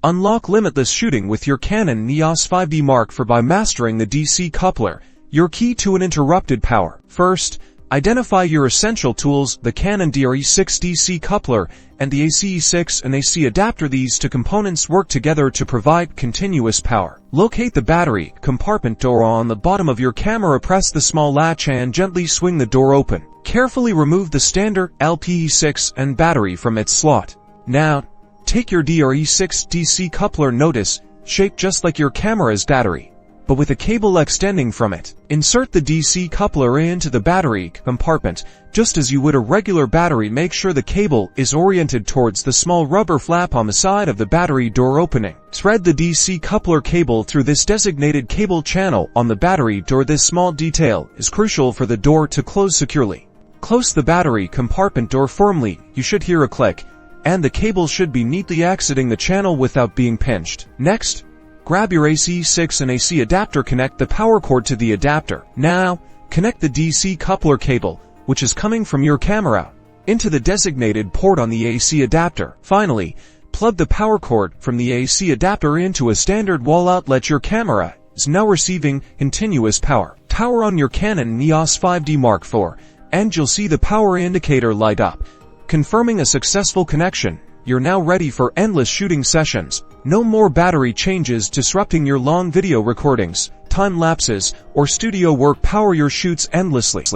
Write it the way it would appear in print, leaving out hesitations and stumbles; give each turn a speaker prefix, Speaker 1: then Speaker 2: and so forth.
Speaker 1: Unlock limitless shooting with your Canon EOS 5D Mark IV by mastering the DC coupler, your key to uninterrupted power. First, identify your essential tools, the Canon DRE6 DC coupler and the ACE6 and AC adapter. These two components work together to provide continuous power. Locate the battery compartment door on the bottom of your camera. Press the small latch and gently swing the door open. Carefully remove the standard LPE6 and battery from its slot. Now, take your DRE6 DC coupler. Notice, shaped just like your camera's battery, but with a cable extending from it. Insert the DC coupler into the battery compartment, just as you would a regular battery. Make sure the cable is oriented towards the small rubber flap on the side of the battery door opening. Thread the DC coupler cable through this designated cable channel on the battery door. This small detail is crucial for the door to close securely. Close the battery compartment door firmly. You should hear a click, and the cable should be neatly exiting the channel without being pinched. Next, grab your ACE6 and AC adapter. Connect the power cord to the adapter. Now, connect the DC coupler cable, which is coming from your camera, into the designated port on the AC adapter. Finally, plug the power cord from the AC adapter into a standard wall outlet. Your camera is now receiving continuous power. Power on your Canon EOS 5D Mark IV, and you'll see the power indicator light up, confirming a successful connection. You're now ready for endless shooting sessions. No more battery changes disrupting your long video recordings, time lapses, or studio work. Power your shoots endlessly.